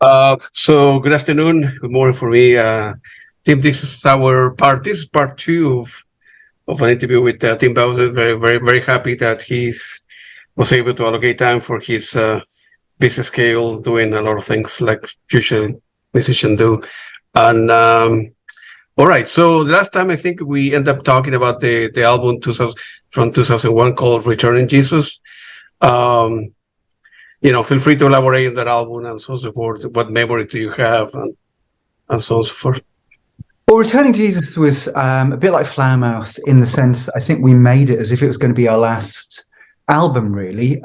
So good afternoon, good morning for me. Tim, this is this is part two of an interview with Tim Bowness. Very happy that was able to allocate time for his busy scale, doing a lot of things like usual musicians do. And all right, so the last time I think we ended up talking about the album 2000 from 2001 called Returning Jesus. Feel free to elaborate on that album and so on and so forth. What memory do you have, and so on and so forth? Well, Returning Jesus was a bit like Flowermouth in the sense that I think we made it as if it was going to be our last album, really.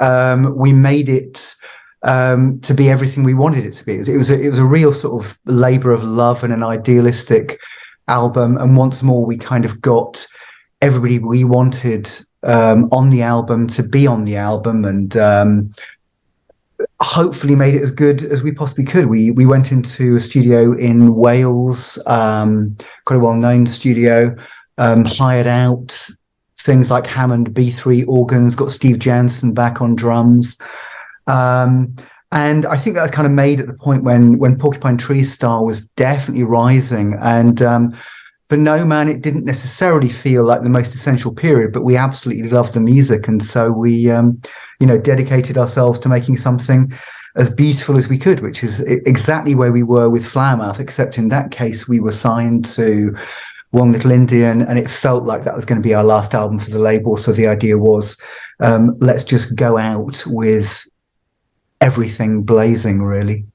We made it to be everything we wanted it to be. It was a real sort of labour of love and an idealistic album. And once more, we kind of got everybody we wanted on the album to be on the album, and hopefully made it as good as we possibly could. We went into a studio in Wales, quite a well-known studio, hired out things like Hammond B3 organs, got Steve Jansen back on drums. And I think that was kind of made at the point when Porcupine Tree's star was definitely rising. And for No Man, it didn't necessarily feel like the most essential period, but we absolutely loved the music. And so we, dedicated ourselves to making something as beautiful as we could, which is exactly where we were with Flowermouth, except in that case, we were signed to One Little Indian, and it felt like that was going to be our last album for the label. So the idea was, let's just go out with everything blazing, really.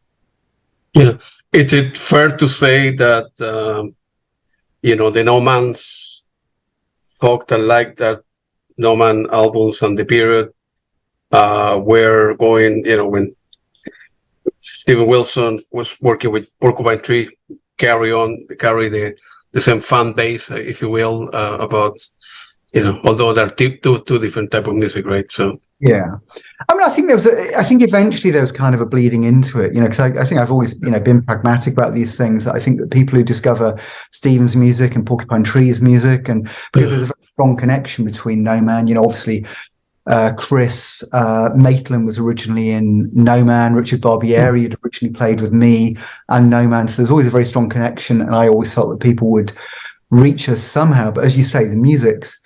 Yeah. Is it fair to say that, the No Man's folk that liked that No Man albums and the period were going, when Steven Wilson was working with Porcupine Tree, carry the same fan base, if you will, about, although they're two different type of music, right? So yeah, I mean, I think eventually there was kind of a bleeding into it, because I think I've always, been pragmatic about these things. I think that people who discover Steven's music and Porcupine Tree's music, and because there's a very strong connection between No Man, obviously Chris Maitland was originally in No Man, Richard Barbieri had originally played with me and No Man, so there's always a very strong connection, and I always felt that people would reach us somehow. But as you say, the music's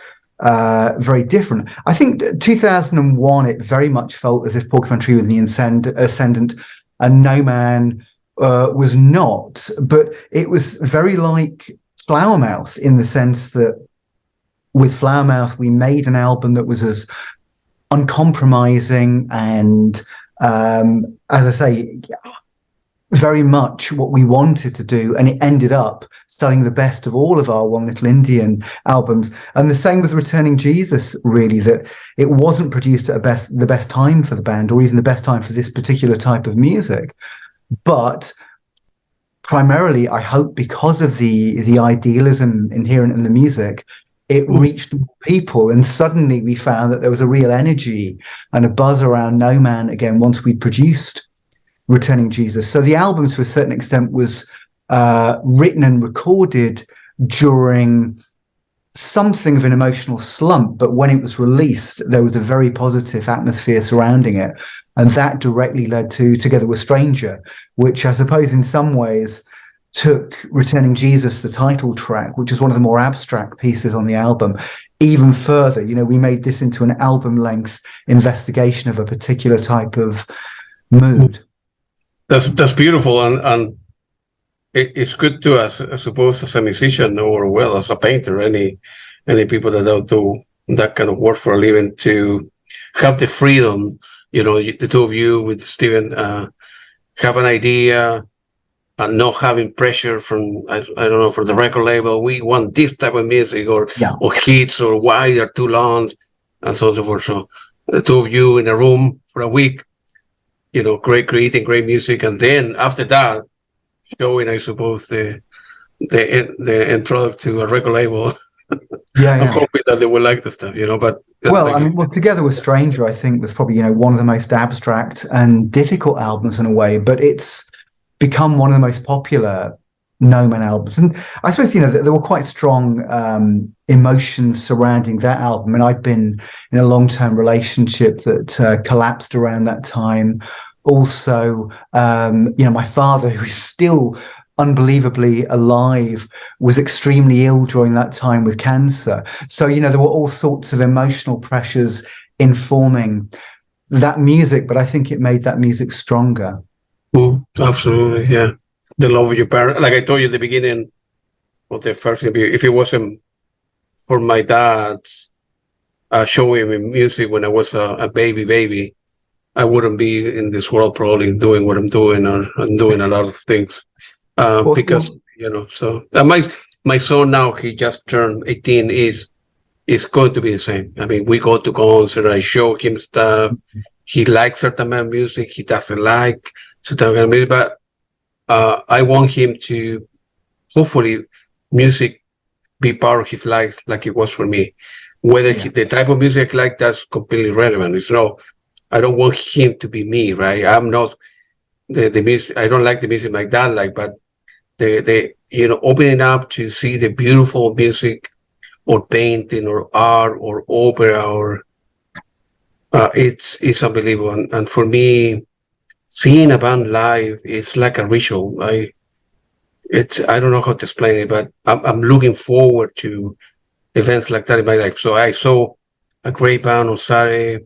very different. I think 2001, it very much felt as if Porcupine Tree was the ascendant and No Man was not, but it was very like Flowermouth in the sense that with Flowermouth, we made an album that was as uncompromising and, as I say, very much what we wanted to do, and it ended up selling the best of all of our One Little Indian albums. And the same with Returning Jesus, really, that it wasn't produced at the best time for the band, or even the best time for this particular type of music, but primarily, I hope, because of the idealism inherent in the music, it reached more people, and suddenly we found that there was a real energy and a buzz around No Man again once we'd produced Returning Jesus. So the album, to a certain extent, was written and recorded during something of an emotional slump, but when it was released, there was a very positive atmosphere surrounding it, and that directly led to Together We're Stranger, which I suppose in some ways took Returning Jesus, the title track, which is one of the more abstract pieces on the album, even further. We made this into an album-length investigation of a particular type of mood. That's beautiful, and it's good to, I suppose, as a musician, or as a painter, any people that don't do that kind of work for a living, to have the freedom, the two of you with Steven, have an idea and not having pressure from, I don't know, for the record label. We want this type of music, or hits, or why they're too long, and so on and so forth. So the two of you in a room for a week, creating great music, and then after that, showing, I suppose, the end product to a record label. I'm hoping that they will like the stuff, But Together With Stranger, I think, was probably one of the most abstract and difficult albums in a way, but it's become one of the most popular No Man albums. And I suppose there were quite strong emotions surrounding that album, and I'd been in a long-term relationship that collapsed around that time also, my father, who is still unbelievably alive, was extremely ill during that time with cancer. So, there were all sorts of emotional pressures informing that music, but I think it made that music stronger. Absolutely, yeah. The love of your parents. Like I told you at the beginning of the first interview, if it wasn't for my dad showing me music when I was a baby, I wouldn't be in this world probably doing what I'm doing, or I'm doing a lot of things. Because so my son now, he just turned 18, is going to be the same. I mean, we go to concert, I show him stuff. He likes certain amount of music, he doesn't like certain amount of music, but I want him to, hopefully, music be part of his life like it was for me. Whether the type of music like that's completely relevant. It's no, I don't want him to be me, right? I'm not the music. I don't like the music like that, but the opening up to see the beautiful music or painting or art or opera or it's unbelievable. And for me, seeing a band live, it's like a ritual. I don't know how to explain it, but I'm looking forward to events like that in my life. So I saw a great band on Saturday.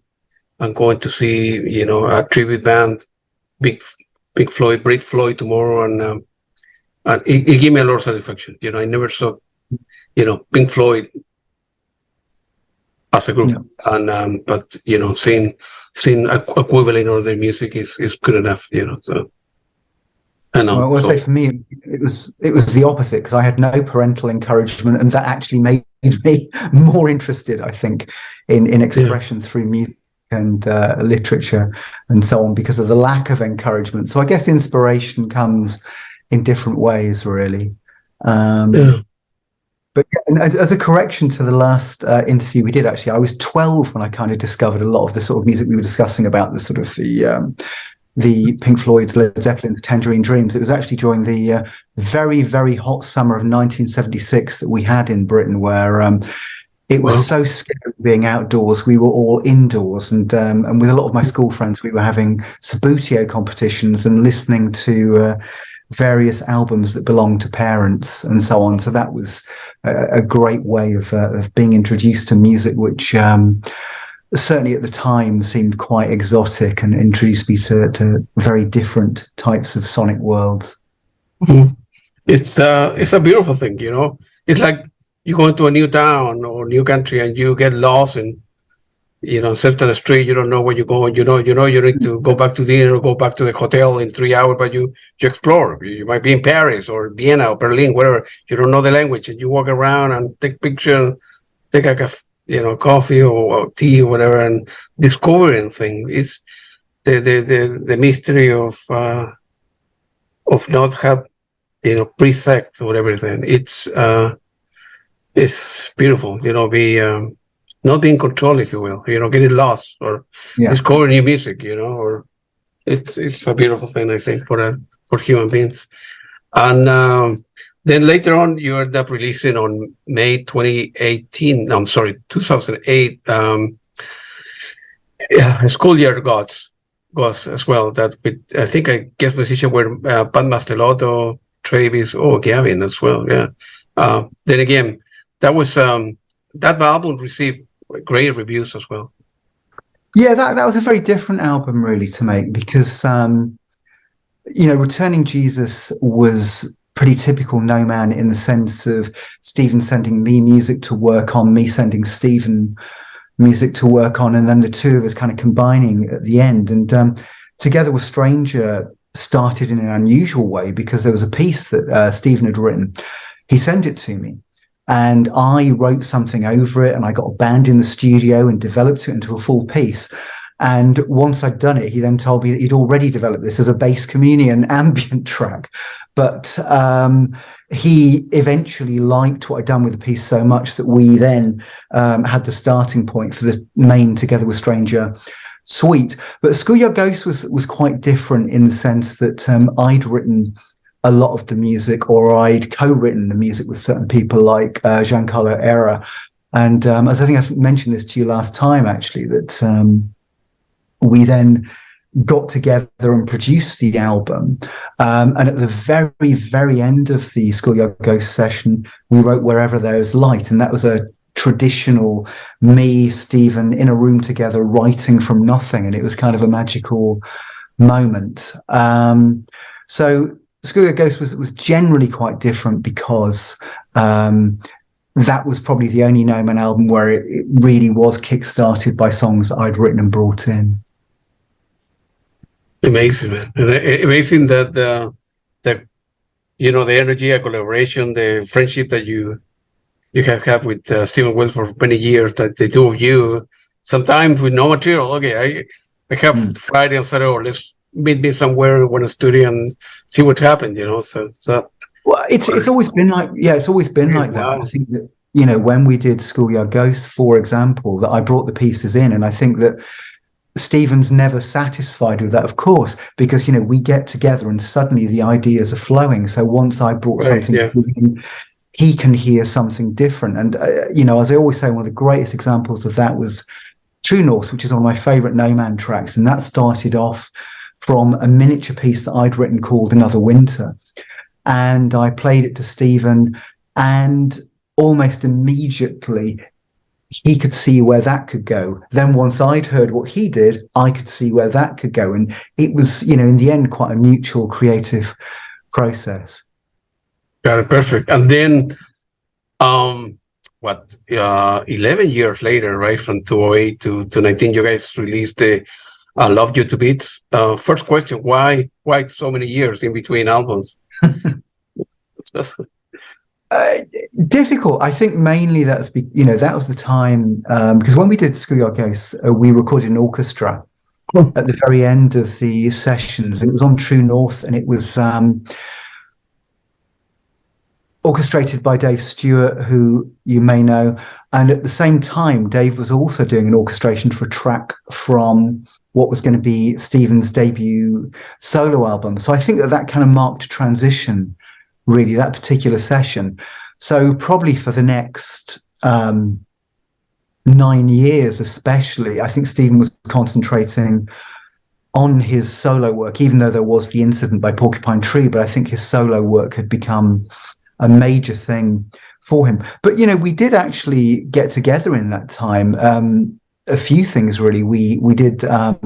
I'm going to see, a tribute band, Big Floyd, Brit Floyd tomorrow, and it gave me a lot of satisfaction. I never saw, Pink Floyd as a group, and but seeing equivalent of their music is good enough. So. I know. Well, I will say for me, it was the opposite, because I had no parental encouragement, and that actually made me more interested, I think, in expression through music and literature and so on, because of the lack of encouragement. So I guess inspiration comes in different ways, really. But and as a correction to the last interview we did, actually, I was 12 when I kind of discovered a lot of the sort of music we were discussing about, the sort of the Pink Floyd's, Led Zeppelin, Tangerine Dreams. It was actually during the very, very hot summer of 1976 that we had in Britain, where it was so scary being outdoors. We were all indoors, and with a lot of my school friends, we were having Sabutio competitions and listening to various albums that belonged to parents and so on. So that was a great way of being introduced to music, which certainly at the time seemed quite exotic, and introduced me to very different types of sonic worlds. Mm-hmm. It's a beautiful thing, It's like you go into a new town or new country and you get lost in, certain street. You don't know where you're going. You need to go back to dinner or go back to the hotel in 3 hours, but you explore. You might be in Paris or Vienna or Berlin, whatever. You don't know the language, and you walk around and take pictures, take coffee or tea or whatever, and discovering things. It's the mystery of not have preset or everything. It's beautiful. Be not being controlled, if you will. Getting lost or discovering new music. Or it's a beautiful thing, I think, for human beings. And then later on, you ended up releasing on May 2018. No, I'm sorry, 2008. Schoolyard Gods as well. That with, I think, I guess musicians were Pat Mastelotto, Travis, Gavin as well. Yeah. Then again, that was that album received great reviews as well. Yeah, that was a very different album, really, to make, because Returning Jesus was pretty typical No Man, in the sense of Stephen sending me music to work on, me sending Stephen music to work on, and then the two of us kind of combining at the end. And Together with Stranger started in an unusual way, because there was a piece that Stephen had written. He sent it to me, and I wrote something over it, and I got a band in the studio and developed it into a full piece. And once I'd done it, he then told me that he'd already developed this as a bass communion ambient track. But he eventually liked what I'd done with the piece so much that we then had the starting point for the main Together with Stranger suite. But Schoolyard Ghost was quite different, in the sense that I'd written a lot of the music, or I'd co-written the music with certain people like Giancarlo Era. And as I think I mentioned this to you last time, actually, that we then got together and produced the album. And at the very, very end of the Schoolyard Ghost session, we wrote Wherever There's Light. And that was a traditional me, Stephen, in a room together writing from nothing. And it was kind of a magical moment. So Schoolyard Ghost was generally quite different because that was probably the only No Man album where it really was kickstarted by songs that I'd written and brought in. Amazing, man. Amazing that the energy, a collaboration, the friendship that you have had with Stephen Wills for many years, that the two of you, sometimes with no material, okay, I have Friday and Saturday, or let's meet me somewhere in a studio and see what happened, So well, it's always been like, it's always been like that. I think that, when we did Schoolyard Ghost, for example, that I brought the pieces in, and I think that Stephen's never satisfied with that, of course, because we get together and suddenly the ideas are flowing. So once I brought something in, he can hear something different. And as I always say, one of the greatest examples of that was True North, which is one of my favorite No Man tracks, and that started off from a miniature piece that I'd written called Another Winter, and I played it to Stephen, and almost immediately he could see where that could go. Then once I'd heard what he did, I could see where that could go. And it was, in the end, quite a mutual creative process. Got it. Perfect. And then, 11 years later, right, from 2008 to 19, you guys released the Love You to Bits. First question, why so many years in between albums? Difficult. I think mainly that was the time, because when we did Schoolyard Ghosts, we recorded an orchestra at the very end of the sessions. It was on True North, and it was orchestrated by Dave Stewart, who you may know. And at the same time, Dave was also doing an orchestration for a track from what was going to be Stephen's debut solo album. So I think that kind of marked a transition, really, that particular session. So probably for the next 9 years especially, I think Stephen was concentrating on his solo work, even though there was the incident by Porcupine Tree, but I think his solo work had become a major thing for him. But, we did actually get together in that time. A few things, really. We did a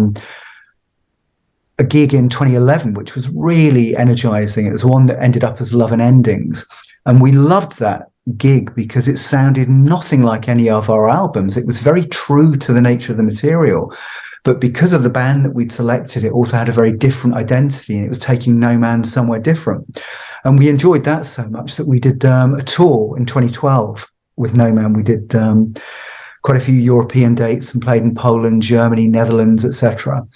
gig in 2011, which was really energizing. It was one that ended up as Love and Endings. And we loved that gig because it sounded nothing like any of our albums. It was very true to the nature of the material. But because of the band that we'd selected, it also had a very different identity, and it was taking No Man somewhere different. And we enjoyed that so much that we did a tour in 2012 with No Man. We did quite a few European dates and played in Poland, Germany, Netherlands, etc.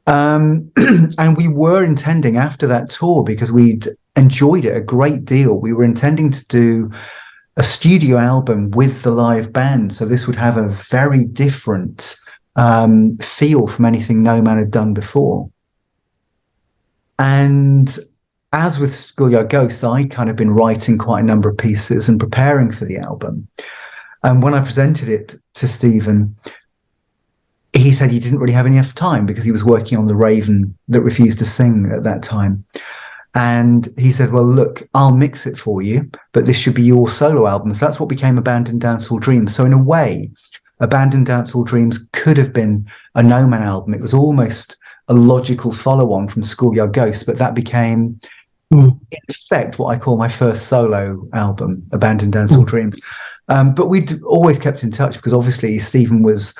And we were intending after that tour, because we'd enjoyed it a great deal, we were intending to do a studio album with the live band. So this would have a very different feel from anything No Man had done before. And as with Schoolyard Ghosts, I'd kind of been writing quite a number of pieces and preparing for the album. And when I presented it to Stephen, he said he didn't really have enough time because he was working on The Raven That Refused to Sing at that time. And he said, well, look, I'll mix it for you, but this should be your solo album. So that's what became Abandoned Dancehall Dreams. So in a way, Abandoned Dancehall Dreams could have been a No Man album. It was almost a logical follow-on from Schoolyard Ghosts, but that became, in effect, what I call my first solo album, Abandoned Dancehall Dreams. But we'd always kept in touch because obviously Stephen was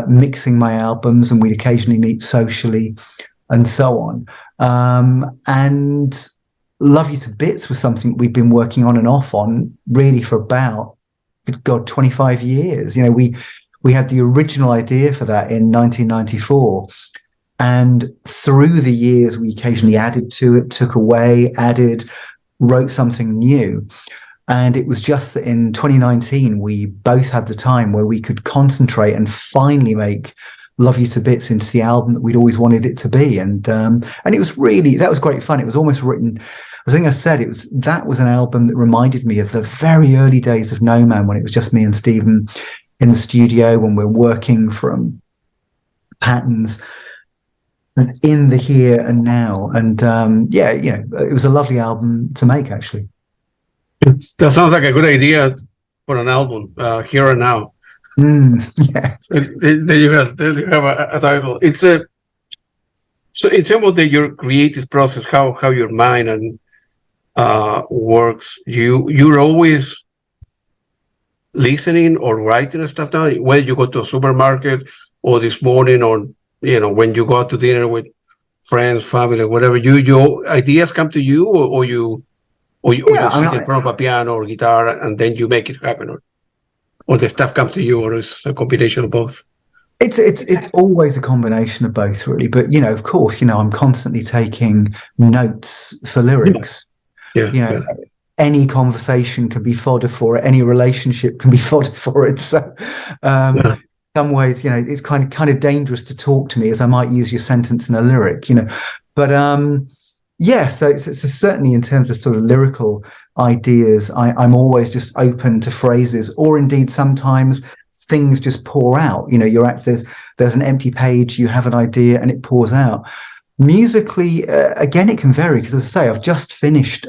mixing my albums, and we'd occasionally meet socially and so on. And Love You to Bits was something we'd been working on and off on really for about, good God, 25 years. We had the original idea for that in 1994. And through the years, we occasionally added to it, took away, added, wrote something new. And it was just that in 2019, we both had the time where we could concentrate and finally make Love You to Bits into the album that we'd always wanted it to be. And it was really, that was great fun. It was almost written, I think I said, that was an album that reminded me of the very early days of No Man, when it was just me and Stephen in the studio, when we're working from patterns. in the here and now. And it was a lovely album to make, actually. That sounds like a good idea for an album, Here and Now. Yes. There you have a title. It's so in terms of your creative process, how your mind and works, you're always listening or writing stuff down, whether you go to a supermarket or this morning, or when you go out to dinner with friends, family, whatever. Your ideas come to you, or you sit in front of a piano or guitar and then you make it happen, or the stuff comes to you, or it's a combination of both. It's always a combination of both, really. But of course, I'm constantly taking notes for lyrics. Yeah. Any conversation can be fodder for it. Any relationship can be fodder for it. So, in some ways, it's kind of dangerous to talk to me as I might use your sentence in a lyric. But so it's certainly in terms of sort of lyrical ideas, I'm always just open to phrases, or indeed sometimes things just pour out. There's an empty page, you have an idea, and it pours out. Musically, again, it can vary, because as I say, I've just finished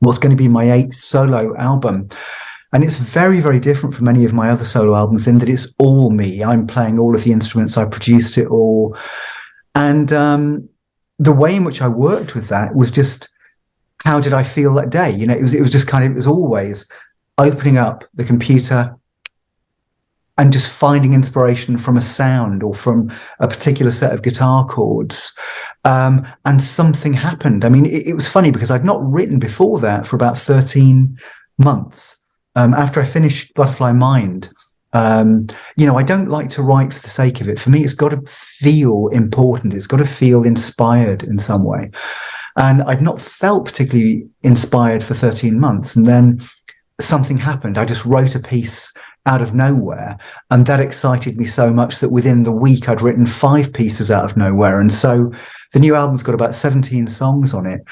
what's going to be my 8th solo album. And it's very, very different from any of my other solo albums in that it's all me. I'm playing all of the instruments. I produced it all. And the way in which I worked with that was just, how did I feel that day? It was just it was always opening up the computer and just finding inspiration from a sound or from a particular set of guitar chords. And something happened. I mean, it was funny because I'd not written before that for about 13 months. After I finished Butterfly Mind, I don't like to write for the sake of it. For me, it's got to feel important. It's got to feel inspired in some way. And I'd not felt particularly inspired for 13 months. And then something happened. I just wrote a piece out of nowhere, and that excited me so much that within the week I'd written 5 pieces out of nowhere. And so the new album's got about 17 songs on it,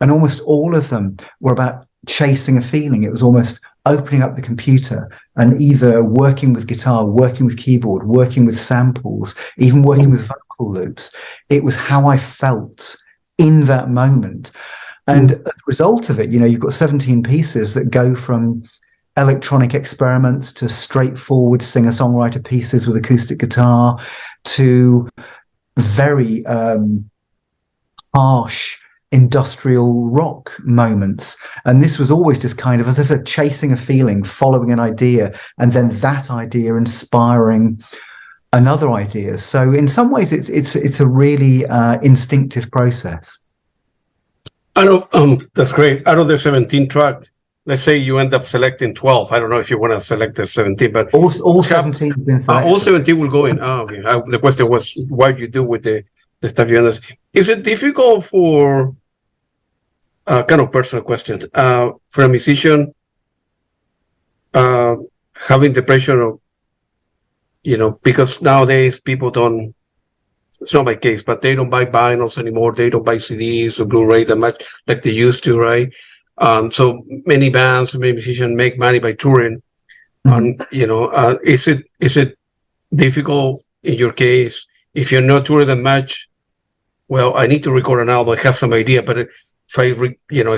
and almost all of them were about chasing a feeling. It was almost opening up the computer and either working with guitar, working with keyboard, working with samples, even working with vocal loops. It was how I felt in that moment. And as a result of it, you've got 17 pieces that go from electronic experiments to straightforward singer-songwriter pieces with acoustic guitar to very harsh industrial rock moments. And this was always just kind of as if chasing a feeling, following an idea, and then that idea inspiring another idea. So in some ways, it's a really instinctive process. I know, that's great. Out of the 17 tracks, let's say you end up selecting 12. I don't know if you want to select the 17, but all 17 have been selected. All 17 will go in. Okay. The question was what you do with the stuff you understand. Is it difficult for kind of personal question for a musician having the pressure of because nowadays people don't. It's not my case, but they don't buy vinyls anymore. They don't buy CDs or Blu-ray that much like they used to, right? So many bands, many musicians make money by touring. And is it difficult in your case if you're not touring that much? Well, I need to record an album. I have some idea, but if I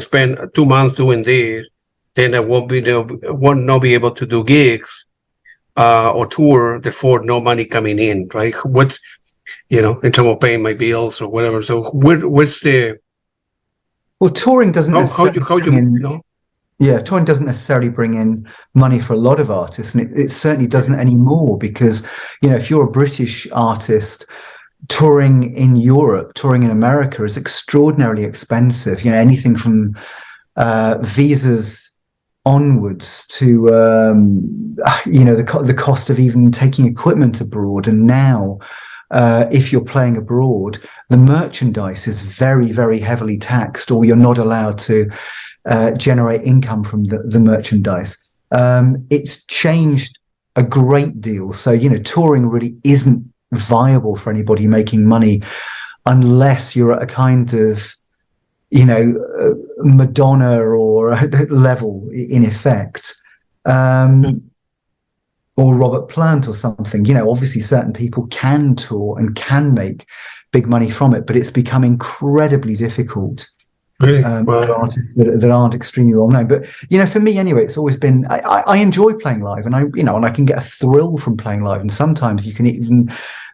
spend 2 months doing this, then I won't not be able to do gigs or tour. Therefore, no money coming in, right? What's in terms of paying my bills or whatever. So where's the touring doesn't necessarily touring doesn't necessarily bring in money for a lot of artists, and it certainly doesn't anymore, because if you're a British artist, touring in Europe, touring in America is extraordinarily expensive. Anything from visas onwards to the cost of even taking equipment abroad. And now if you're playing abroad, the merchandise is very, very heavily taxed, or you're not allowed to generate income from the merchandise. It's changed a great deal. So, touring really isn't viable for anybody making money unless you're at a kind of, Madonna or level in effect. Or Robert Plant or something. Obviously certain people can tour and can make big money from it, but it's become incredibly difficult. Really? For artists that aren't extremely well known. But for me anyway, it's always been I enjoy playing live, and I can get a thrill from playing live, and sometimes you can even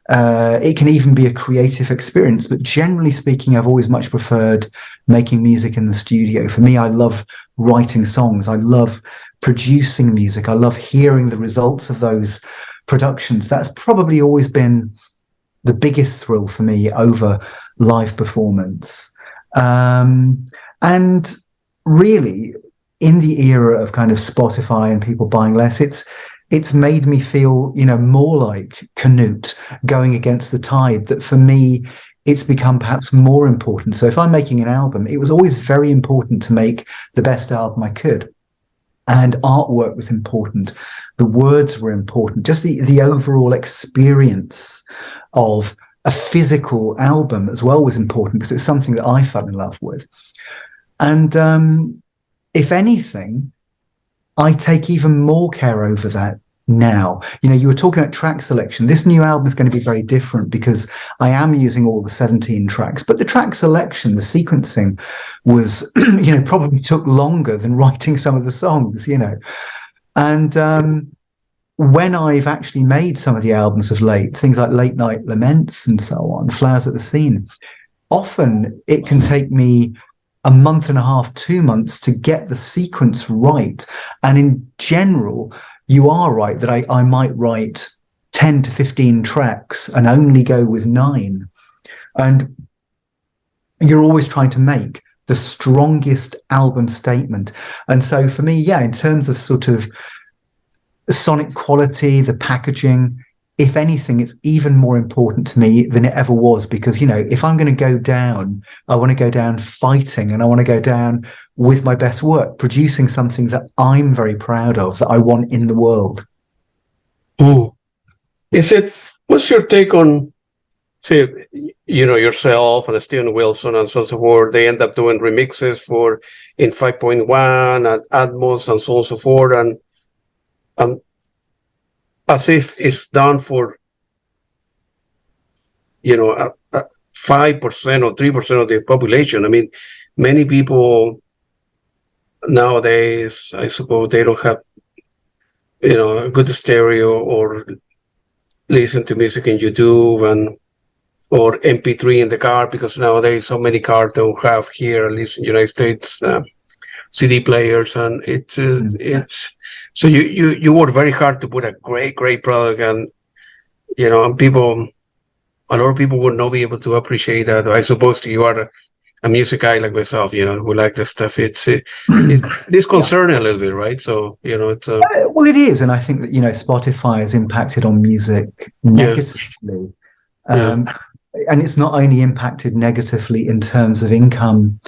it can even be a creative experience. But generally speaking, I've always much preferred making music in the studio. For me, I love writing songs. I love producing music. I love hearing the results of those productions. That's probably always been the biggest thrill for me over live performance. And really, in the era of kind of Spotify and people buying less, it's made me feel, more like Canute going against the tide, that for me, it's become perhaps more important. So if I'm making an album, it was always very important to make the best album I could. And artwork was important. The words were important. Just the overall experience of a physical album as well was important, because it's something that I fell in love with. And if anything, I take even more care over that now. You were talking about track selection. This new album is going to be very different because I am using all the 17 tracks, but the track selection, the sequencing was, probably took longer than writing some of the songs, And when I've actually made some of the albums of late, things like Late Night Laments and so on, Flowers at the Scene, often it can take me a month and a half, 2 months to get the sequence right. And in general, you are right that I might write 10 to 15 tracks and only go with 9. And you're always trying to make the strongest album statement. And so for me, in terms of sort of sonic quality, the packaging, if anything, it's even more important to me than it ever was, because if I'm going to go down, I want to go down fighting, and I want to go down with my best work, producing something that I'm very proud of, that I want in the world. What's your take on, say, yourself and Steven Wilson and so on, so forth? They end up doing remixes in 5.1 and Atmos and so on and so forth, and as if it's done for 5% or 3% of the population. I mean, many people nowadays, I suppose, they don't have a good stereo or listen to music in YouTube or MP3 in the car, because nowadays so many cars don't have here, at least in the United States, CD players, and it's so you work very hard to put a great product, and and a lot of people would not be able to appreciate that. I suppose you are a music guy like myself, who like this stuff. It's disconcerting a little bit, right? So it's well, it is, and I think that Spotify has impacted on music negatively, and it's not only impacted negatively in terms of income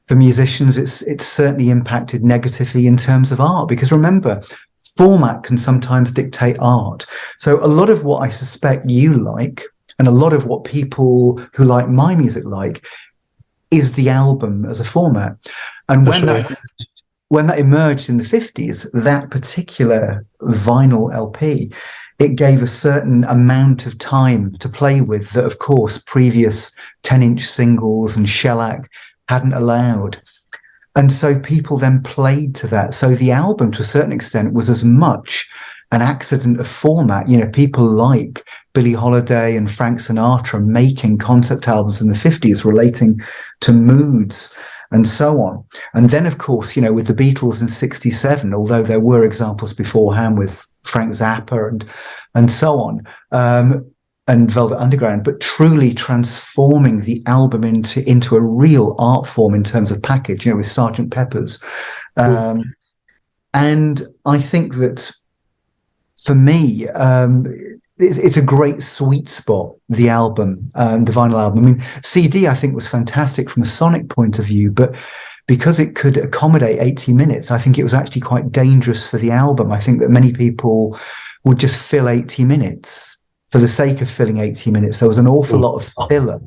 for musicians, it's certainly impacted negatively in terms of art, because remember, format can sometimes dictate art. So a lot of what I suspect you like, and a lot of what people who like my music like, is the album as a format. And when that emerged in the 50s, that particular vinyl LP, it gave a certain amount of time to play with that, of course, previous 10-inch singles and shellac hadn't allowed. And so people then played to that. So the album, to a certain extent, was as much an accident of format. People like Billie Holiday and Frank Sinatra making concept albums in the 50s relating to moods and so on. And then, of course, with the Beatles in 67, although there were examples beforehand with Frank Zappa and so on, and Velvet Underground, but truly transforming the album into a real art form in terms of package, with Sgt. Pepper's. And I think that for me, it's a great sweet spot, the album, the vinyl album. I mean, CD, I think, was fantastic from a sonic point of view, but because it could accommodate 80 minutes, I think it was actually quite dangerous for the album. I think that many people would just fill 80 minutes for the sake of filling 80 minutes. There was an awful lot of filler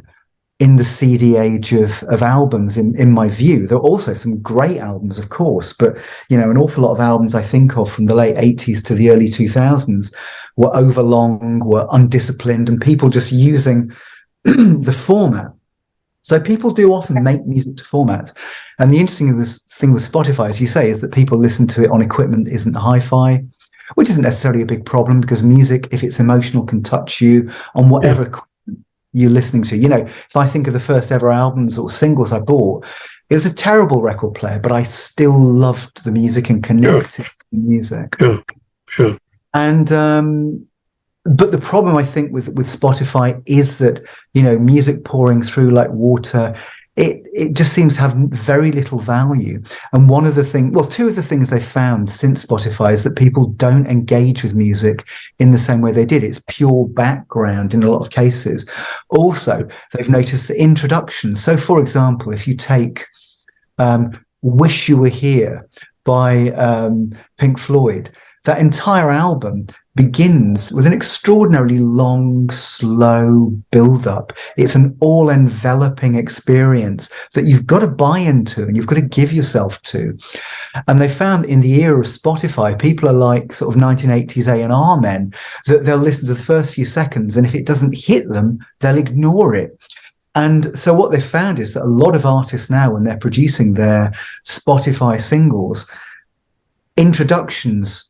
in the CD age of albums, in my view. There are also some great albums, of course, but, an awful lot of albums I think of from the late 80s to the early 2000s were overlong, were undisciplined, and people just using the format. So people do often make music to format. And the interesting thing with Spotify, as you say, is that people listen to it on equipment that isn't hi-fi, which isn't necessarily a big problem, because music, if it's emotional, can touch you on whatever equipment you're listening to. You know, if I think of the first ever albums or singles I bought, it was a terrible record player, but I still loved the music and connected to the music. Sure. And but the problem, I think, with Spotify is that, you know, music pouring through like water, it just seems to have very little value. And one of the things, well, two of the things they've found since Spotify is that people don't engage with music in the same way they did. It's pure background in a lot of cases. Also, they've noticed the introduction. So, for example, if you take Wish You Were Here by Pink Floyd, that entire album begins with an extraordinarily long, slow build-up. It's an all-enveloping experience that you've got to buy into and you've got to give yourself to. And they found in the era of Spotify, people are like sort of 1980s A&R men, that they'll listen to the first few seconds, and if it doesn't hit them, they'll ignore it. And so what they found is that a lot of artists now, when they're producing their Spotify singles, introductions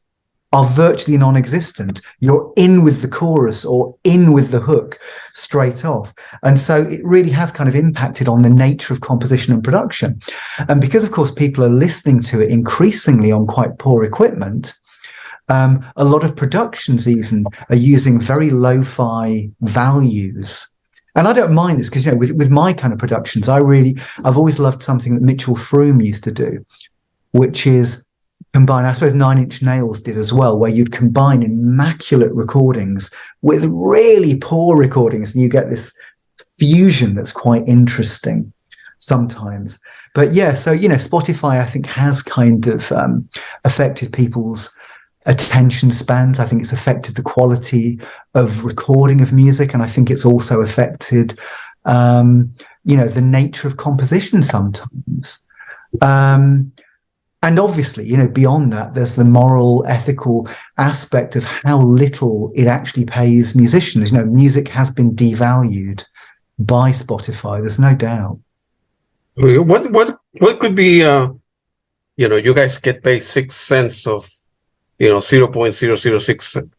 are virtually non-existent. You're in with the chorus or in with the hook straight off. And so it really has kind of impacted on the nature of composition and production. And because, of course, people are listening to it increasingly on quite poor equipment, a lot of productions even are using very lo-fi values. And I don't mind this because, you know, with my kind of productions, I've always loved something that Mitchell Froom used to do, which is combine, I suppose Nine Inch Nails did as well, where you'd combine immaculate recordings with really poor recordings, and you get this fusion that's quite interesting sometimes. But yeah, so, you know, Spotify, I think, has kind of affected people's attention spans. I think it's affected the quality of recording of music, and I think it's also affected, you know, the nature of composition sometimes. And obviously, you know, beyond that, there's the moral, ethical aspect of how little it actually pays musicians. You know, music has been devalued by Spotify. There's no doubt. What could be, you know, you guys get paid 6 cents of, you know, 0.006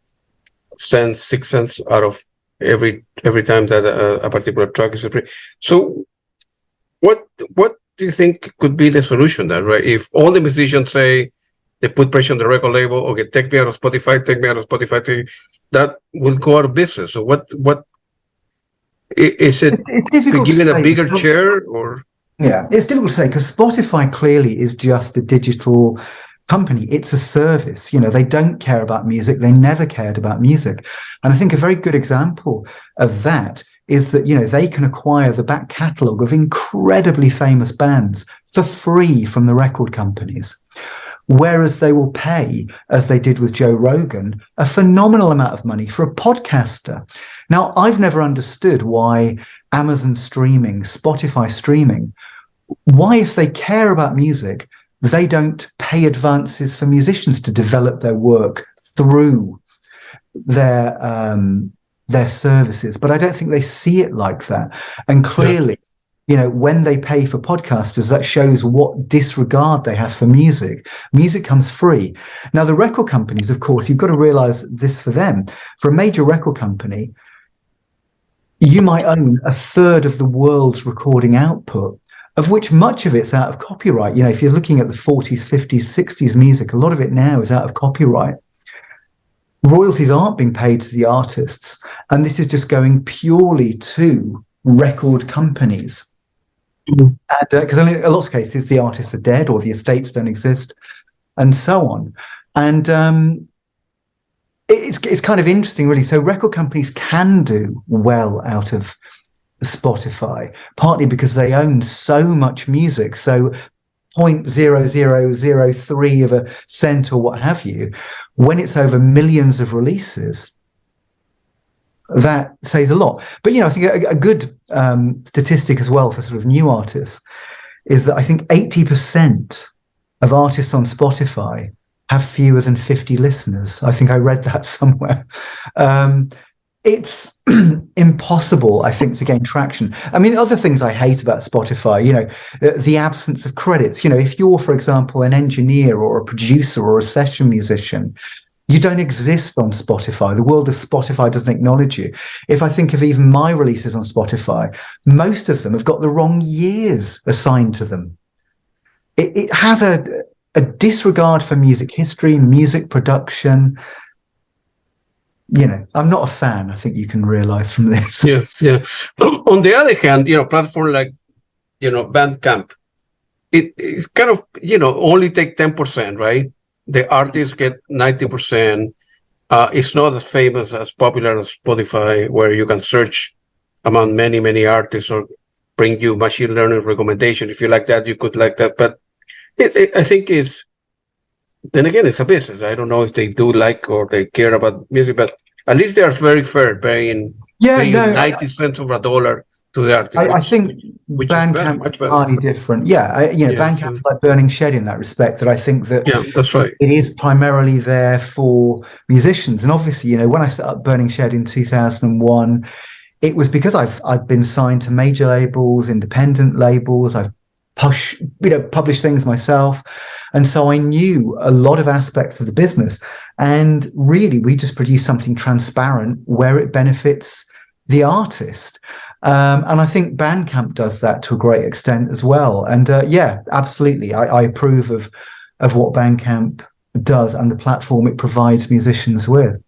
cents, 6 cents out of every time that a particular track is played. So what do you think could be the solution then, right? If all the musicians say they put pressure on the record label, okay, take me out of Spotify, that will go out of business. So what is it? It's difficult to give to it a bigger share, or? Yeah, it's difficult to say, because Spotify clearly is just a digital company. It's a service. You know, they don't care about music. They never cared about music. And I think a very good example of that is that, you know, they can acquire the back catalogue of incredibly famous bands for free from the record companies, whereas they will pay, as they did with Joe Rogan, a phenomenal amount of money for a podcaster. Now, I've never understood why Amazon streaming, Spotify streaming, why, if they care about music, they don't pay advances for musicians to develop their work through their services. But I don't think they see it like that. And clearly, you know, when they pay for podcasters, that shows what disregard they have for music. Music comes free. Now, the record companies, of course, you've got to realize this for them. For a major record company, you might own a third of the world's recording output, of which much of it's out of copyright. You know, if you're looking at the 40s, 50s, 60s music, a lot of it now is out of copyright. Royalties aren't being paid to the artists, and this is just going purely to record companies. And because in a lot of cases the artists are dead or the estates don't exist, and so on. And it's kind of interesting, really. So record companies can do well out of Spotify, partly because they own so much music. So 0.0003 of a cent or what have you, when it's over millions of releases, that says a lot. But, you know, I think a good statistic as well for sort of new artists is that I think 80% of artists on Spotify have fewer than 50 listeners. I think I read that somewhere. it's impossible, I think, to gain traction. I mean, other things I hate about Spotify, the absence of credits. If you're, for example, an engineer or a producer or a session musician, you don't exist on Spotify. The world of Spotify doesn't acknowledge you. If I think of even my releases on Spotify, most of them have got the wrong years assigned to them. It has a disregard for music history, music production. I'm not a fan. I think you can realize from this. Yeah. On the other hand, platform like, Bandcamp, it's kind of, only take 10%, right? The artists get 90%. It's not as famous, as popular as Spotify, where you can search among many, many artists or bring you machine learning recommendation. If you like that, you could like that. But I think then again, it's a business. I don't know if they do like or they care about music, but at least they are very fair, paying 90 cents over a dollar to the artist. I think Bandcamp is entirely different. Bandcamp is like Burning Shed in that respect, that I think that that's right. It is primarily there for musicians. And obviously, when I set up Burning Shed in 2001, it was because I've been signed to major labels, independent labels. I've published things myself. And so I knew a lot of aspects of the business. And really, we just produce something transparent where it benefits the artist. And I think Bandcamp does that to a great extent as well. And absolutely. I approve of what Bandcamp does and the platform it provides musicians with.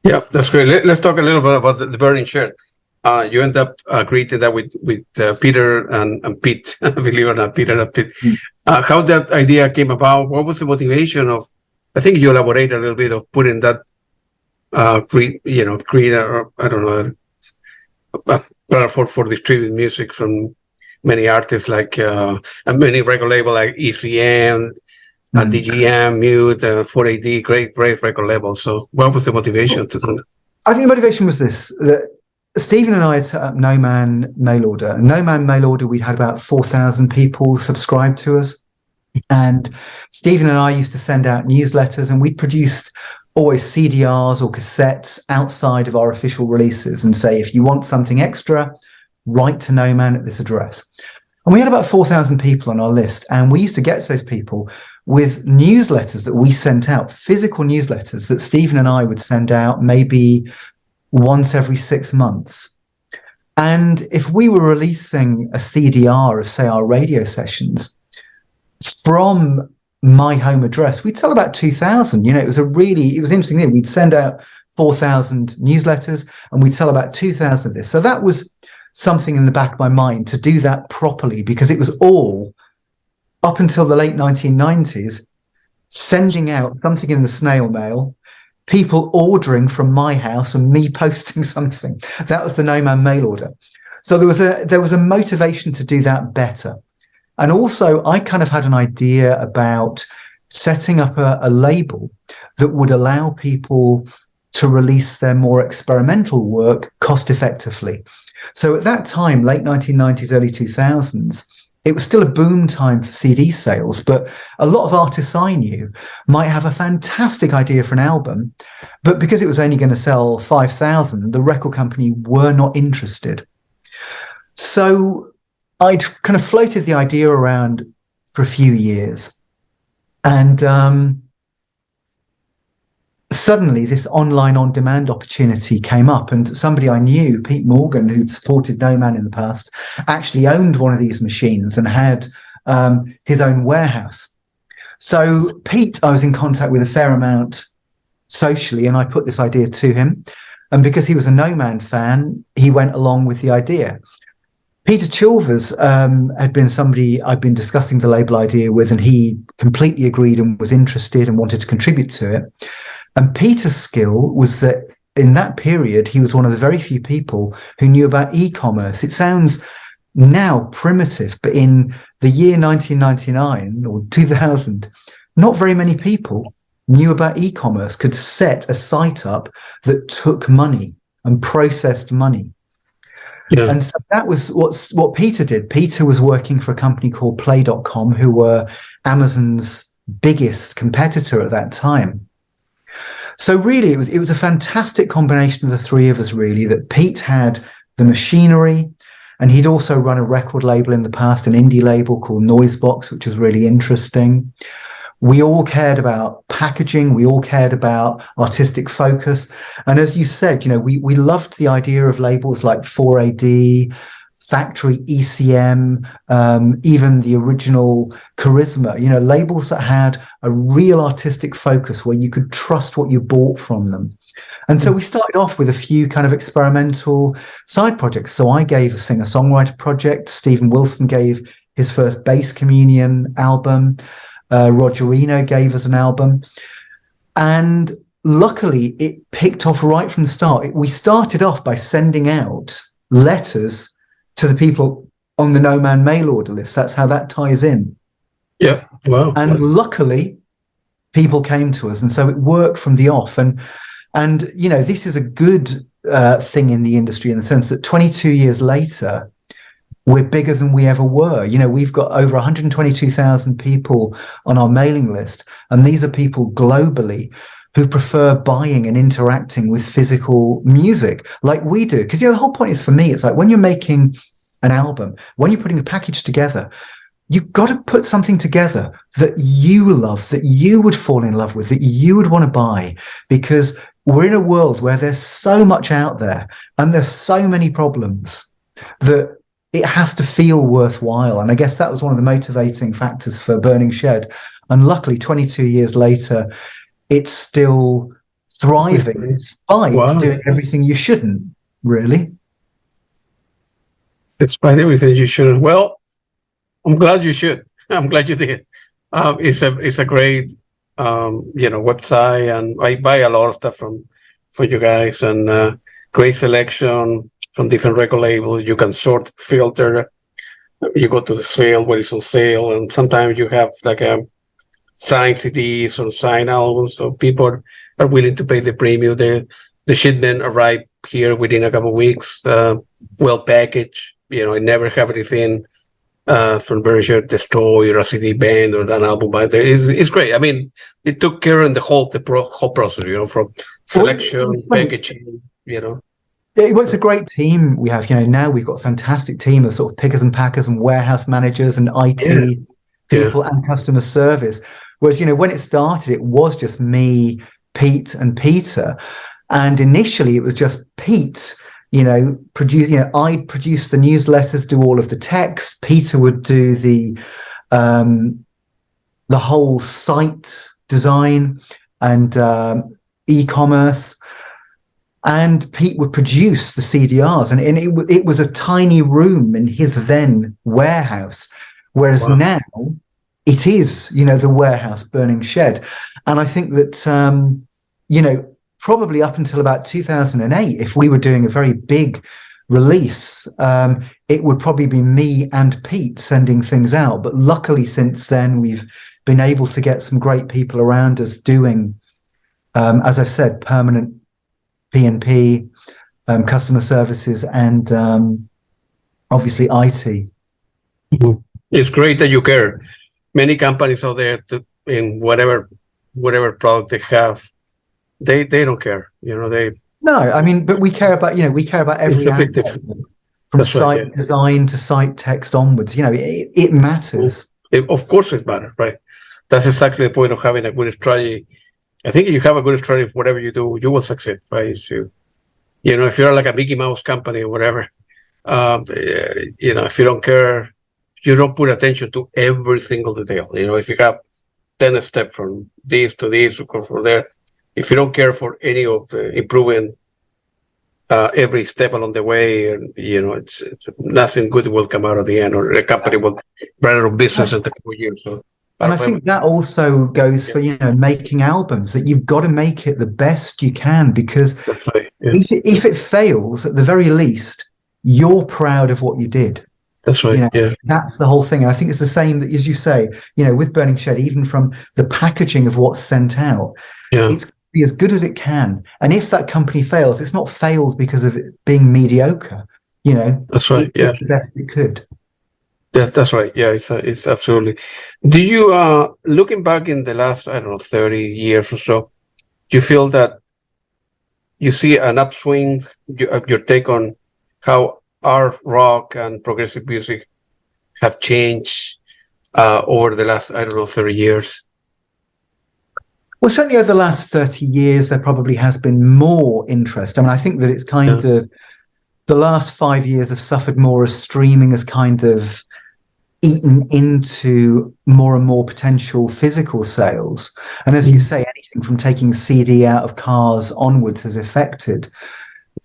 Yeah, that's great. Let's talk a little bit about the Burning Shed. You end up creating that with Peter and Pete, believe it or not, Peter and Pete. How that idea came about? What was the motivation of? I think you elaborate a little bit of putting that, creator, I don't know, platform for distributing music from many artists like many record labels like ECM, DGM, Mute, 4AD, great record labels. So, what was the motivation to do that? I think the motivation was this: that Stephen and I had set up No Man Mail Order. No Man Mail Order, we'd had about 4,000 people subscribe to us. And Stephen and I used to send out newsletters, and we produced always CDRs or cassettes outside of our official releases and say, if you want something extra, write to No Man at this address. And we had about 4,000 people on our list. And we used to get to those people with newsletters that we sent out, physical newsletters that Stephen and I would send out maybe once every 6 months. And if we were releasing a CDR of, say, our radio sessions from my home address, we'd sell about 2,000. It was an interesting thing. We'd send out 4,000 newsletters and we'd sell about 2,000 of this. So that was something in the back of my mind, to do that properly, because it was all up until the late 1990s, sending out something in the snail mail, people ordering from my house and me posting something. That was the No Man Mail Order. So there was a motivation to do that better. And also, I kind of had an idea about setting up a label that would allow people to release their more experimental work cost effectively. So at that time, late 1990s, early 2000s, it was still a boom time for CD sales, but a lot of artists I knew might have a fantastic idea for an album, but because it was only going to sell 5,000, the record company were not interested. So I'd kind of floated the idea around for a few years. And suddenly this online on-demand opportunity came up, and somebody I knew, Pete Morgan, who'd supported No Man in the past, actually owned one of these machines and had his own warehouse. So Pete, I was in contact with a fair amount socially, and I put this idea to him. And because he was a No Man fan, he went along with the idea. Peter Chilvers had been somebody I'd been discussing the label idea with, and he completely agreed and was interested and wanted to contribute to it. And Peter's skill was that in that period, he was one of the very few people who knew about e-commerce. It sounds now primitive, but in the year 1999 or 2000, not very many people knew about e-commerce, could set a site up that took money and processed money. Yeah. And so that was what Peter did. Peter was working for a company called Play.com, who were Amazon's biggest competitor at that time. So really, it was a fantastic combination of the three of us, really, that Pete had the machinery, and he'd also run a record label in the past, an indie label called Noisebox, which was really interesting. We all cared about packaging. We all cared about artistic focus. And as you said, we loved the idea of labels like 4AD, Factory, ECM, even the original Charisma, labels that had a real artistic focus where you could trust what you bought from them. And so we started off with a few kind of experimental side projects. So I gave a singer-songwriter project. Stephen Wilson gave his first Bass Communion album. Rogerino gave us an album. And luckily, it picked off right from the start. We started off by sending out letters to the people on the No Man mail order list. That's how that ties in. Yeah, wow. And luckily, people came to us, and so it worked from the off. And this is a good thing in the industry in the sense that 22 years later, we're bigger than we ever were. We've got over 122,000 people on our mailing list, and these are people globally who prefer buying and interacting with physical music like we do. Because, the whole point is, for me, it's like when you're making an album, when you're putting a package together, you've got to put something together that you love, that you would fall in love with, that you would want to buy. Because we're in a world where there's so much out there and there's so many problems that it has to feel worthwhile. And I guess that was one of the motivating factors for Burning Shed. And luckily, 22 years later, it's still thriving despite doing everything you shouldn't, really. Despite everything you shouldn't. Well, I'm glad you should. I'm glad you did. It's a great website, and I buy a lot of stuff from you guys, and great selection from different record labels. You can sort, filter. You go to the sale, what is on sale, and sometimes you have like a signed CDs or signed albums, so people are willing to pay the premium. The shipment arrive here within a couple of weeks, well packaged. I never have anything from Berger destroyed or a CD banned or an album by there. It's great. I mean, it took care of the whole process, from selection, packaging, It was a great team we have. Now we've got a fantastic team of sort of pickers and packers and warehouse managers and IT people and customer service. Whereas, when it started, it was just me, Pete, and Peter. And initially, it was just Pete. I'd produce the newsletters, do all of the text. Peter would do the whole site design and e-commerce. And Pete would produce the CDRs, and it was a tiny room in his then warehouse, whereas now it is, the warehouse Burning Shed. And I think that, probably up until about 2008, if we were doing a very big release, it would probably be me and Pete sending things out. But luckily, since then, we've been able to get some great people around us doing, as I've said, permanent P&P, customer services, and obviously IT. It's great that you care. Many companies out there, in whatever product they have, they don't care. But we care about every aspect, from site design to site text onwards. It matters. Of course, it matters, right? That's exactly the point of having a good strategy. I think if you have a good strategy for whatever you do, you will succeed, right? So, if you're like a Mickey Mouse company or whatever, if you don't care, you don't put attention to every single detail. If you have 10 steps from this to this or from there, if you don't care for any of improving every step along the way, it's nothing good will come out of the end, or the company will run out of business in a couple of years. So. And I think that also goes for, making albums, that you've got to make it the best you can, because if it fails, at the very least, you're proud of what you did. That's right. That's the whole thing. And I think it's the same that, as you say, with Burning Shed, even from the packaging of what's sent out, it's going to be as good as it can. And if that company fails, it's not failed because of it being mediocre. That's right. It's the best it could. That's right. Yeah, it's absolutely. Do you, looking back in the last, 30 years or so, you feel that you see an upswing? Your take on how art, rock, and progressive music have changed over the last, I don't know, 30 years? Well, certainly over the last 30 years, there probably has been more interest. I mean, I think that it's kind of the last 5 years have suffered more as streaming has kind of eaten into more and more potential physical sales. And as you say, anything from taking the CD out of cars onwards has affected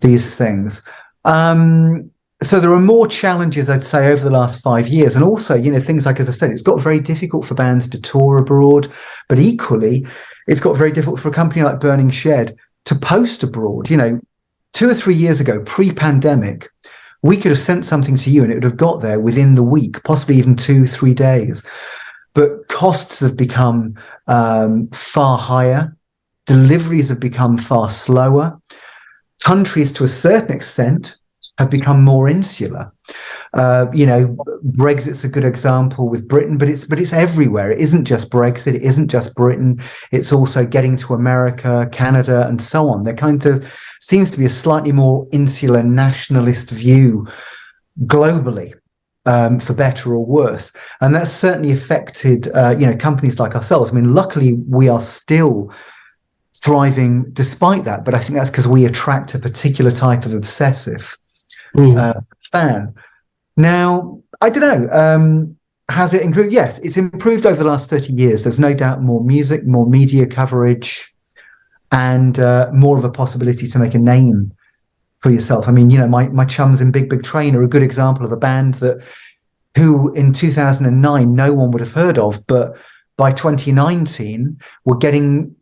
these things. So there are more challenges, I'd say, over the last 5 years. And also, things like, as I said, it's got very difficult for bands to tour abroad, but equally, it's got very difficult for a company like Burning Shed to post abroad. 2 or 3 years ago, pre-pandemic, we could have sent something to you and it would have got there within the week, possibly even 2-3 days. But costs have become far higher. Deliveries have become far slower. Countries, to a certain extent, have become more insular. Brexit's a good example with Britain, but it's everywhere. It isn't just Brexit. It isn't just Britain. It's also getting to America, Canada, and so on. There kind of seems to be a slightly more insular nationalist view globally, for better or worse. And that's certainly affected, companies like ourselves. I mean, luckily, we are still thriving despite that. But I think that's because we attract a particular type of obsessive fan. Now, I don't know. Has it improved? Yes, it's improved over the last 30 years. There's no doubt more music, more media coverage, and more of a possibility to make a name for yourself. I mean, my chums in Big Big Train are a good example of a band who in 2009 no one would have heard of, but by 2019 were getting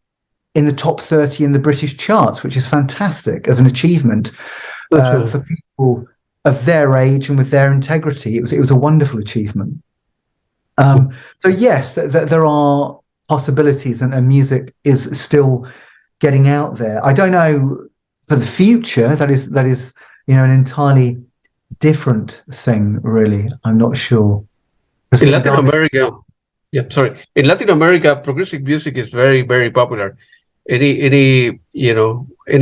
in the top 30 in the British charts, which is fantastic as an achievement for people of their age and with their integrity. It was a wonderful achievement. So yes, there are possibilities, and music is still getting out there. I don't know for the future. That is an entirely different thing, really. I'm not sure. In Latin America, in Latin America, progressive music is very, very popular. Any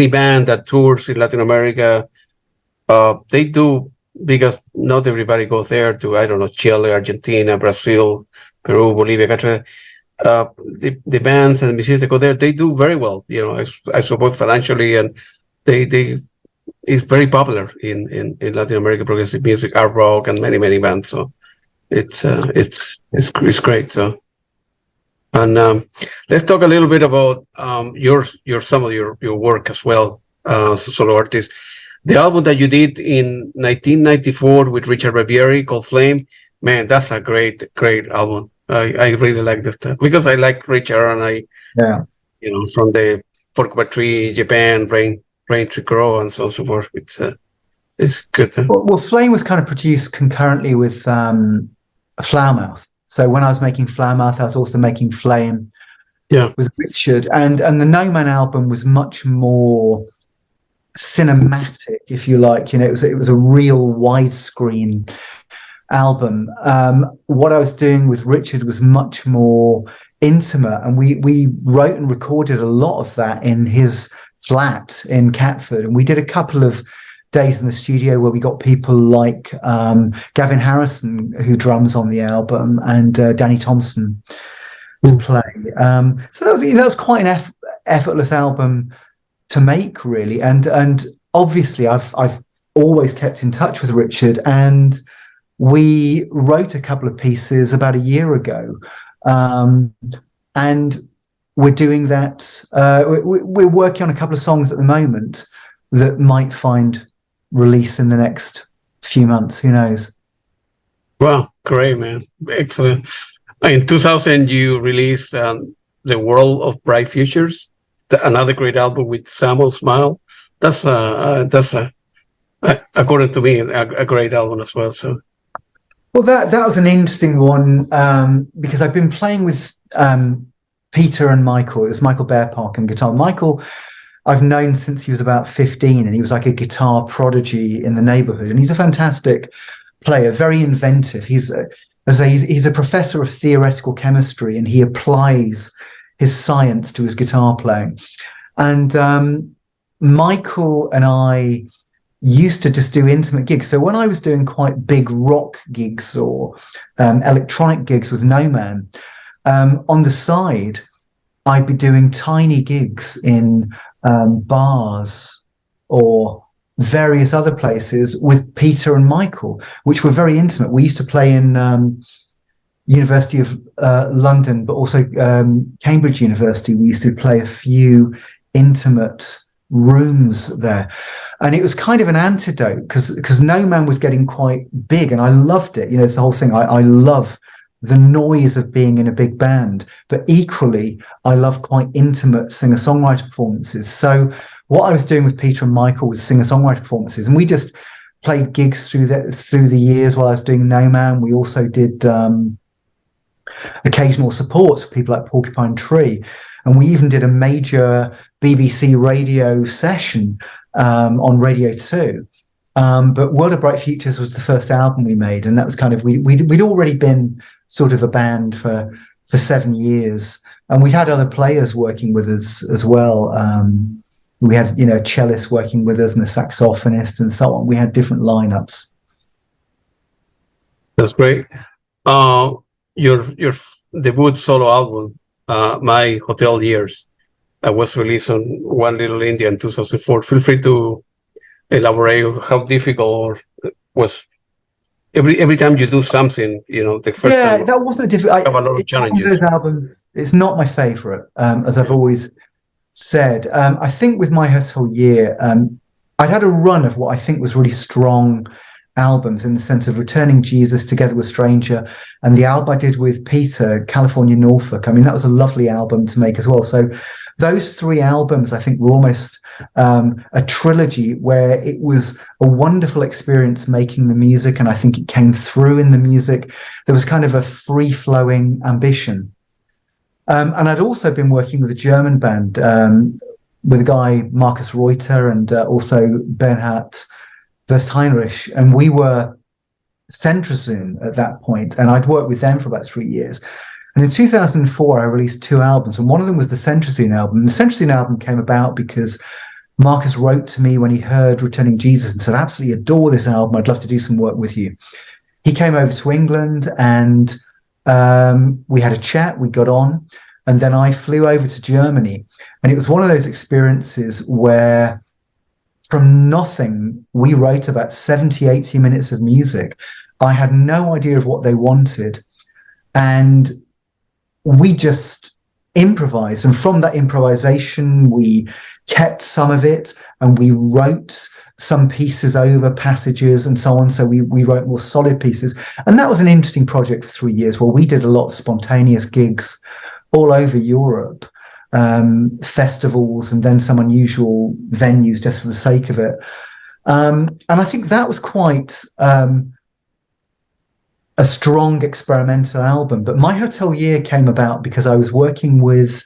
band that tours in Latin America, they do, because not everybody goes there to, I don't know, Chile, Argentina, Brazil, Peru, Bolivia, etc. The bands and the musicians that go there, they do very well. I suppose financially, and they it's very popular in Latin America, progressive music, art rock, and many bands. So it's great. So. And let's talk a little bit about some of your work as well, solo artist. The album that you did in 1994 with Richard Barbieri called Flame, man, that's a great album. I really like that stuff because I like Richard, and from the Porcupine Tree, Japan, Rain Tree Grow, and so on and so forth. It's good. Well, Flame was kind of produced concurrently with Flowermouth. So when I was making Flowermouth, I was also making Flame with Richard. And the No Man album was much more cinematic, if you like. It was a real widescreen album. What I was doing with Richard was much more intimate, and we wrote and recorded a lot of that in his flat in Catford. And we did a couple of days in the studio where we got people like Gavin Harrison, who drums on the album, and Danny Thompson to play. So that was quite an effortless album to make, really. And obviously I've always kept in touch with Richard, and we wrote a couple of pieces about a year ago, and we're doing that. We're working on a couple of songs at the moment that might find release in the next few months. Who knows? Wow, great, man. Excellent. In 2000, you released The World of Bright Futures, another great album with Samuel Smile. That's according to me, a great album as well. So, well, that was an interesting one, because I've been playing with Peter and Michael. It's Michael Bearpark and guitar. Michael, I've known since he was about 15, and he was like a guitar prodigy in the neighborhood. And he's a fantastic player, very inventive. He's a professor of theoretical chemistry, and he applies his science to his guitar playing. And Michael and I used to just do intimate gigs. So when I was doing quite big rock gigs or electronic gigs with No Man, on the side, I'd be doing tiny gigs in bars or various other places with Peter and Michael, which were very intimate. We used to play in University of London, but also Cambridge University. We used to play a few intimate rooms there, and it was kind of an antidote because No Man was getting quite big, and I loved it. It's the whole thing. I love the noise of being in a big band, but equally I love quite intimate singer-songwriter performances. So what I was doing with Peter and Michael was singer-songwriter performances, and we just played gigs through the years while I was doing No Man. We also did occasional supports for people like Porcupine Tree, and we even did a major BBC radio session on Radio 2. But World of Bright Futures was the first album we made, and that was kind of we'd already been sort of a band for 7 years, and we'd had other players working with us as well. We had a cellist working with us and a saxophonist and so on. We had different lineups. That's great. Your debut solo album, My Hotel Years, was released on One Little India in 2004. Feel free to elaborate on how difficult was every time you do something. The first time. That wasn't difficult. Have a lot of challenges. Those albums, it's not my favorite, as I've always said. I think with My Hotel Year, I'd had a run of what I think was really strong albums in the sense of Returning Jesus, Together with Stranger, and the album I did with Peter, California Norfolk. I mean, that was a lovely album to make as well. So those 3 albums, I think, were almost a trilogy where it was a wonderful experience making the music, and I think it came through in the music. There was kind of a free-flowing ambition. And I'd also been working with a German band, with a guy, Markus Reuter, and also Bernhard Heinrich, and we were Centrozoom at that point, and I'd worked with them for about 3 years. And in 2004, I released 2 albums, and one of them was the Centrozoom album. The Centrozoom album came about because Marcus wrote to me when he heard Returning Jesus and said, "Absolutely adore this album. I'd love to do some work with you." He came over to England, and we had a chat. We got on, and then I flew over to Germany, and it was one of those experiences where from nothing, we wrote about 70, 80 minutes of music. I had no idea of what they wanted. And we just improvised. And from that improvisation, we kept some of it and we wrote some pieces over passages and so on. So we wrote more solid pieces. And that was an interesting project for 3 years where we did a lot of spontaneous gigs all over Europe. Festivals and then some unusual venues just for the sake of it. And I think that was quite a strong experimental album. But My Hotel Year came about because I was working with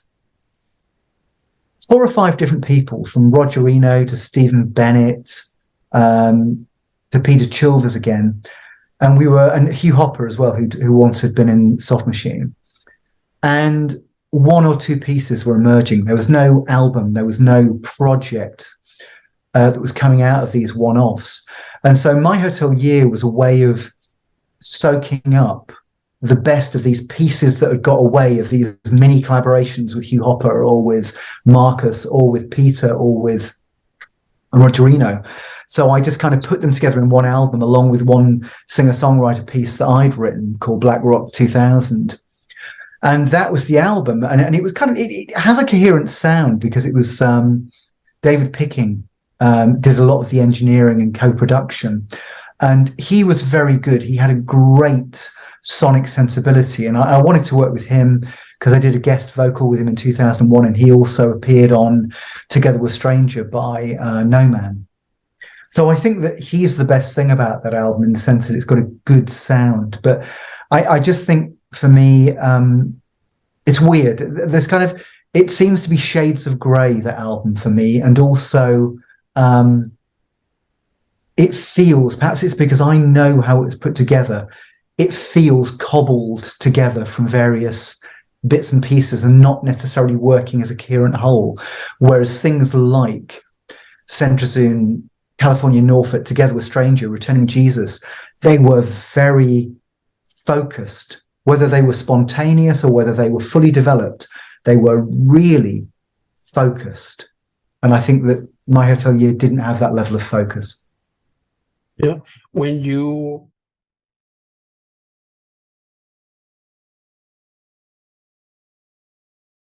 4 or 5 different people, from Roger Eno to Stephen Bennett to Peter Chilvers again. And Hugh Hopper as well, who once had been in Soft Machine. And 1 or 2 pieces were emerging. There was no album, there was no project that was coming out of these one-offs. And so My Hotel Year was a way of soaking up the best of these pieces that had got away, of these mini collaborations with Hugh Hopper or with Marcus or with Peter or with Roger Eno. So I just kind of put them together in one album along with one singer-songwriter piece that I'd written called Black Rock 2000. And that was the album. And it was kind of, it has a coherent sound because it was David Picking did a lot of the engineering and co-production. And he was very good. He had a great sonic sensibility. And I wanted to work with him because I did a guest vocal with him in 2001. And he also appeared on Together with Stranger by No Man. So I think that he's the best thing about that album in the sense that it's got a good sound. But I just think, for me, it's weird. There's kind of, it seems to be shades of grey, that album for me. And also it feels, perhaps it's because I know how it's put together, it feels cobbled together from various bits and pieces and not necessarily working as a coherent whole. Whereas things like Centrazune, California, Norfolk, Together with Stranger, Returning Jesus, they were very focused. Whether they were spontaneous or whether they were fully developed, they were really focused. And I think that My Hotel Year didn't have that level of focus. Yeah. When you